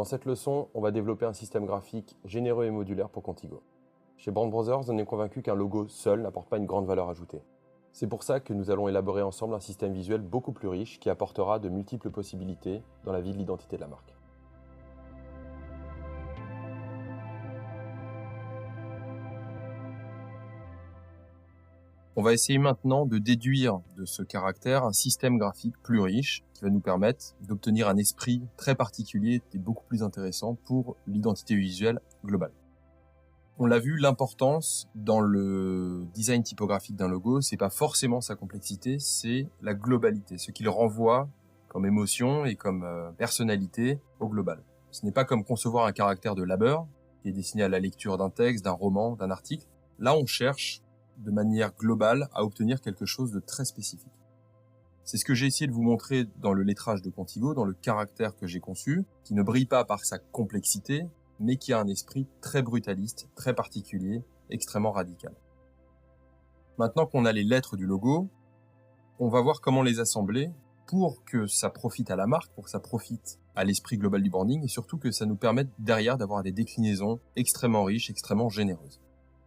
Dans cette leçon, on va développer un système graphique généreux et modulaire pour Contigo. Chez Brand Brothers, on est convaincu qu'un logo seul n'apporte pas une grande valeur ajoutée. C'est pour ça que nous allons élaborer ensemble un système visuel beaucoup plus riche qui apportera de multiples possibilités dans la vie de l'identité de la marque. On va essayer maintenant de déduire de ce caractère un système graphique plus riche qui va nous permettre d'obtenir un esprit très particulier et beaucoup plus intéressant pour l'identité visuelle globale. On l'a vu, l'importance dans le design typographique d'un logo, c'est pas forcément sa complexité, c'est la globalité, ce qu'il renvoie comme émotion et comme personnalité au global. Ce n'est pas comme concevoir un caractère de labeur qui est destiné à la lecture d'un texte, d'un roman, d'un article. Là, on cherche de manière globale à obtenir quelque chose de très spécifique. C'est ce que j'ai essayé de vous montrer dans le lettrage de Contigo, dans le caractère que j'ai conçu, qui ne brille pas par sa complexité, mais qui a un esprit très brutaliste, très particulier, extrêmement radical. Maintenant qu'on a les lettres du logo, on va voir comment les assembler pour que ça profite à la marque, pour que ça profite à l'esprit global du branding, et surtout que ça nous permette derrière d'avoir des déclinaisons extrêmement riches, extrêmement généreuses.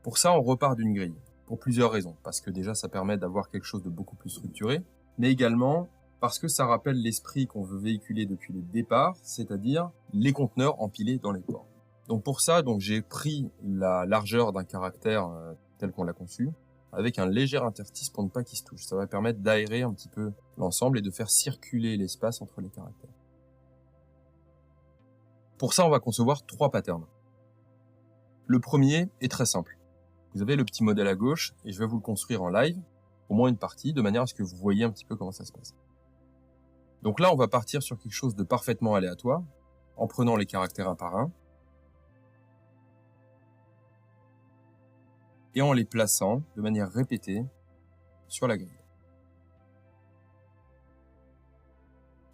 Pour ça, on repart d'une grille, pour plusieurs raisons. Parce que déjà, ça permet d'avoir quelque chose de beaucoup plus structuré, mais également parce que ça rappelle l'esprit qu'on veut véhiculer depuis le départ, c'est-à-dire les conteneurs empilés dans les ports. Donc pour ça, j'ai pris la largeur d'un caractère tel qu'on l'a conçu, avec un léger interstice pour ne pas qu'il se touche. Ça va permettre d'aérer un petit peu l'ensemble et de faire circuler l'espace entre les caractères. Pour ça, on va concevoir 3 patterns. Le premier est très simple. Vous avez le petit modèle à gauche et je vais vous le construire en live, au moins une partie, de manière à ce que vous voyez un petit peu comment ça se passe. Donc là, on va partir sur quelque chose de parfaitement aléatoire, en prenant les caractères un par un, et en les plaçant de manière répétée sur la grille.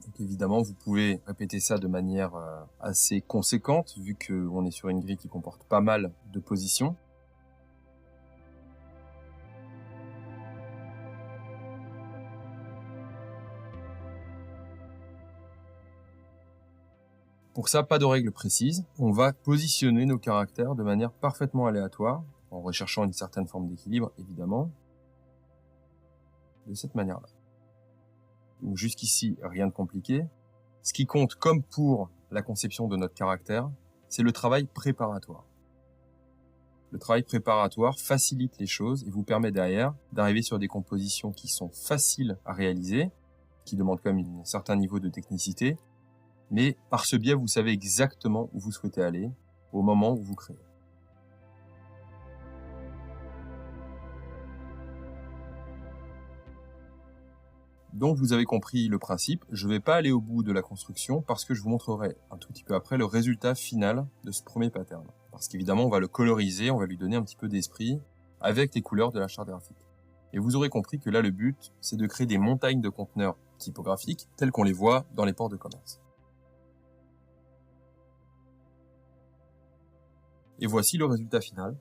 Donc évidemment, vous pouvez répéter ça de manière assez conséquente, vu qu'on est sur une grille qui comporte pas mal de positions. Pour ça, pas de règle précise. On va positionner nos caractères de manière parfaitement aléatoire, en recherchant une certaine forme d'équilibre, évidemment, de cette manière-là. Donc jusqu'ici, rien de compliqué. Ce qui compte, comme pour la conception de notre caractère, c'est le travail préparatoire. Le travail préparatoire facilite les choses et vous permet derrière d'arriver sur des compositions qui sont faciles à réaliser, qui demandent quand même un certain niveau de technicité, mais par ce biais, vous savez exactement où vous souhaitez aller au moment où vous créez. Donc vous avez compris le principe. Je ne vais pas aller au bout de la construction parce que je vous montrerai un tout petit peu après le résultat final de ce premier pattern. Parce qu'évidemment, on va le coloriser, on va lui donner un petit peu d'esprit avec les couleurs de la charte graphique. Et vous aurez compris que là, le but, c'est de créer des montagnes de conteneurs typographiques tels qu'on les voit dans les ports de commerce. Et voici le résultat final.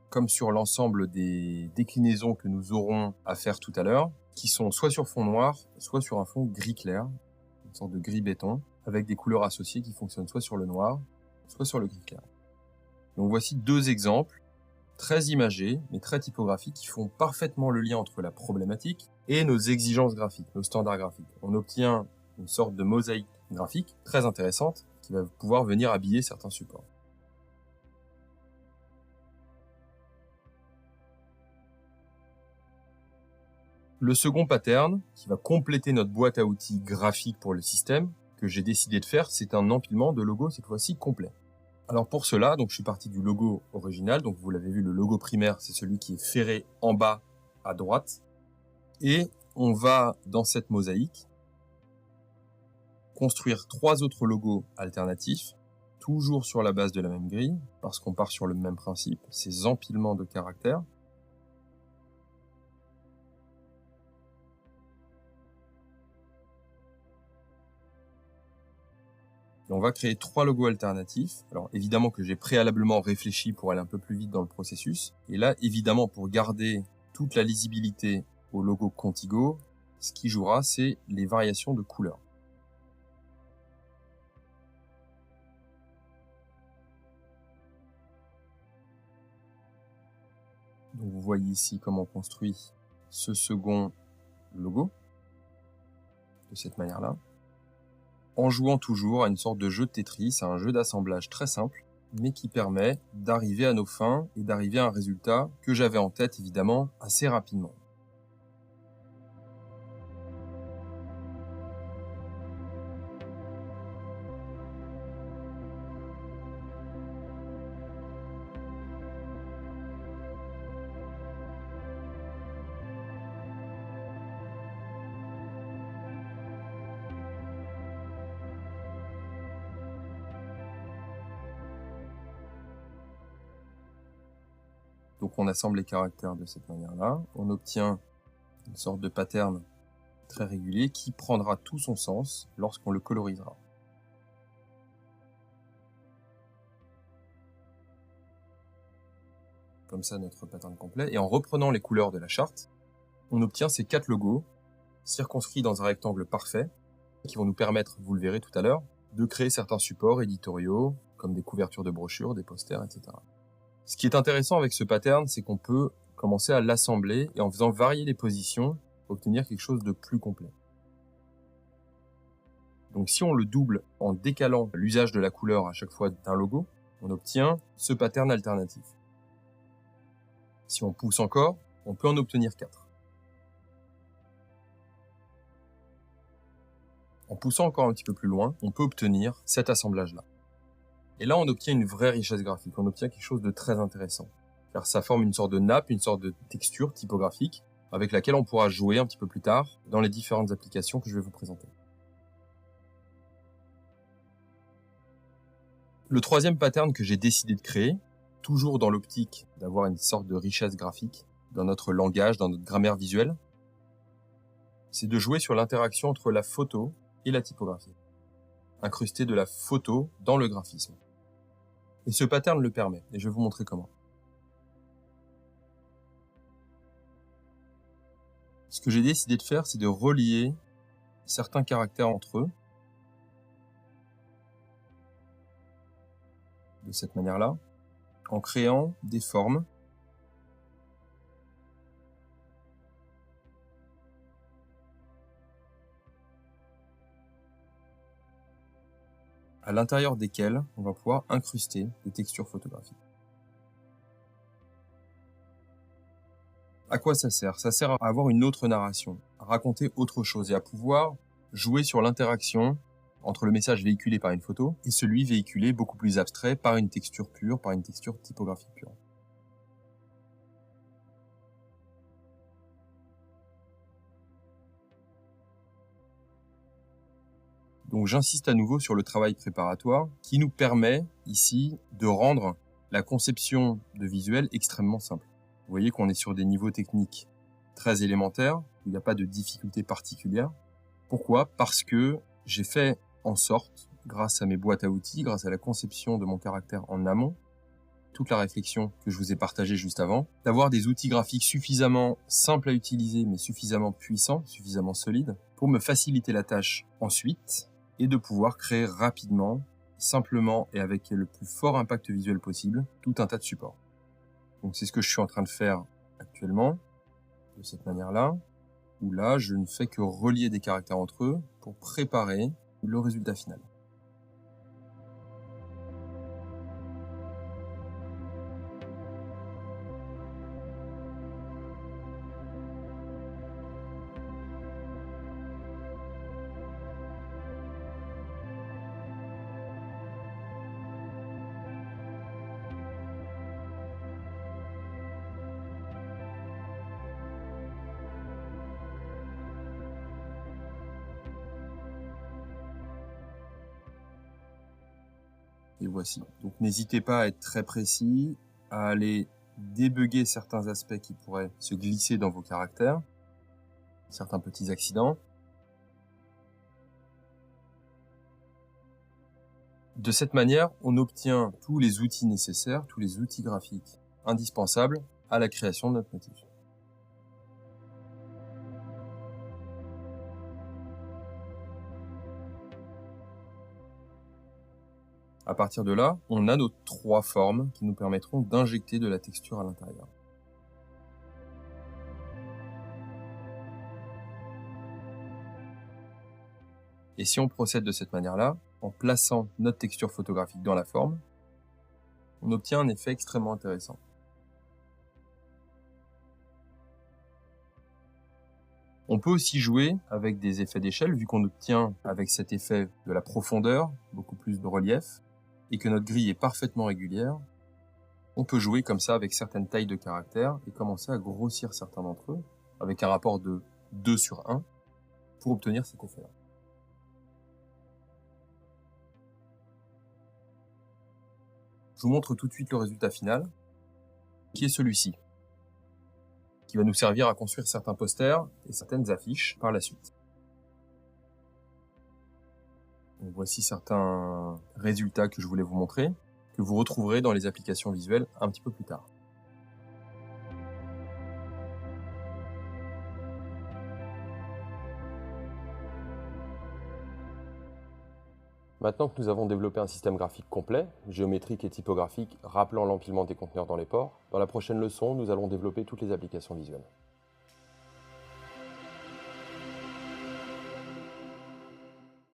Comme sur l'ensemble des déclinaisons que nous aurons à faire tout à l'heure, qui sont soit sur fond noir, soit sur un fond gris clair, une sorte de gris béton, avec des couleurs associées qui fonctionnent soit sur le noir, soit sur le gris clair. Donc voici 2 exemples, très imagés, mais très typographiques, qui font parfaitement le lien entre la problématique et nos exigences graphiques, nos standards graphiques. On obtient une sorte de mosaïque graphique très intéressante, qui va pouvoir venir habiller certains supports. Le second pattern, qui va compléter notre boîte à outils graphique pour le système, que j'ai décidé de faire, c'est un empilement de logos cette fois-ci complet. Alors pour cela, je suis parti du logo original, donc vous l'avez vu, le logo primaire, c'est celui qui est ferré en bas à droite. Et on va, dans cette mosaïque, construire 3 autres logos alternatifs, toujours sur la base de la même grille, parce qu'on part sur le même principe, ces empilements de caractères. Et on va créer 3 logos alternatifs. Alors évidemment que j'ai préalablement réfléchi pour aller un peu plus vite dans le processus. Et là, évidemment, pour garder toute la lisibilité au logo Contigo, ce qui jouera, c'est les variations de couleurs. Donc vous voyez ici comment on construit ce second logo, de cette manière-là, en jouant toujours à une sorte de jeu de Tetris, à un jeu d'assemblage très simple, mais qui permet d'arriver à nos fins et d'arriver à un résultat que j'avais en tête, évidemment, assez rapidement. Donc on assemble les caractères de cette manière-là, on obtient une sorte de pattern très régulier qui prendra tout son sens lorsqu'on le colorisera. Comme ça notre pattern complet, et en reprenant les couleurs de la charte, on obtient ces 4 logos circonscrits dans un rectangle parfait qui vont nous permettre, vous le verrez tout à l'heure, de créer certains supports éditoriaux comme des couvertures de brochures, des posters, etc. Ce qui est intéressant avec ce pattern, c'est qu'on peut commencer à l'assembler et en faisant varier les positions, obtenir quelque chose de plus complet. Donc si on le double en décalant l'usage de la couleur à chaque fois d'un logo, on obtient ce pattern alternatif. Si on pousse encore, on peut en obtenir 4. En poussant encore un petit peu plus loin, on peut obtenir cet assemblage-là. Et là, on obtient une vraie richesse graphique, on obtient quelque chose de très intéressant. Car ça forme une sorte de nappe, une sorte de texture typographique avec laquelle on pourra jouer un petit peu plus tard dans les différentes applications que je vais vous présenter. Le troisième pattern que j'ai décidé de créer, toujours dans l'optique d'avoir une sorte de richesse graphique dans notre langage, dans notre grammaire visuelle, c'est de jouer sur l'interaction entre la photo et la typographie. Incruster de la photo dans le graphisme. Et ce pattern le permet, et je vais vous montrer comment. Ce que j'ai décidé de faire, c'est de relier certains caractères entre eux, de cette manière-là, en créant des formes à l'intérieur desquelles on va pouvoir incruster des textures photographiques. À quoi ça sert? Ça sert à avoir une autre narration, à raconter autre chose et à pouvoir jouer sur l'interaction entre le message véhiculé par une photo et celui véhiculé beaucoup plus abstrait par une texture pure, par une texture typographique pure. Donc j'insiste à nouveau sur le travail préparatoire qui nous permet ici de rendre la conception de visuel extrêmement simple. Vous voyez qu'on est sur des niveaux techniques très élémentaires, il n'y a pas de difficulté particulière. Pourquoi? Parce que j'ai fait en sorte, grâce à mes boîtes à outils, grâce à la conception de mon caractère en amont, toute la réflexion que je vous ai partagée juste avant, d'avoir des outils graphiques suffisamment simples à utiliser, mais suffisamment puissants, suffisamment solides, pour me faciliter la tâche ensuite, et de pouvoir créer rapidement, simplement et avec le plus fort impact visuel possible, tout un tas de supports. Donc c'est ce que je suis en train de faire actuellement, de cette manière-là, où là, je ne fais que relier des caractères entre eux pour préparer le résultat final. Et voici. Donc n'hésitez pas à être très précis, à aller débugger certains aspects qui pourraient se glisser dans vos caractères, certains petits accidents. De cette manière, on obtient tous les outils nécessaires, tous les outils graphiques indispensables à la création de notre motif. À partir de là, on a nos 3 formes qui nous permettront d'injecter de la texture à l'intérieur. Et si on procède de cette manière-là, en plaçant notre texture photographique dans la forme, on obtient un effet extrêmement intéressant. On peut aussi jouer avec des effets d'échelle, vu qu'on obtient avec cet effet de la profondeur, beaucoup plus de relief, et que notre grille est parfaitement régulière. On peut jouer comme ça avec certaines tailles de caractères et commencer à grossir certains d'entre eux, avec un rapport de 2/1, pour obtenir cet effet-là. Je vous montre tout de suite le résultat final, qui est celui-ci, qui va nous servir à construire certains posters et certaines affiches par la suite. Donc voici certains résultats que je voulais vous montrer, que vous retrouverez dans les applications visuelles un petit peu plus tard. Maintenant que nous avons développé un système graphique complet, géométrique et typographique, rappelant l'empilement des conteneurs dans les ports, dans la prochaine leçon, nous allons développer toutes les applications visuelles.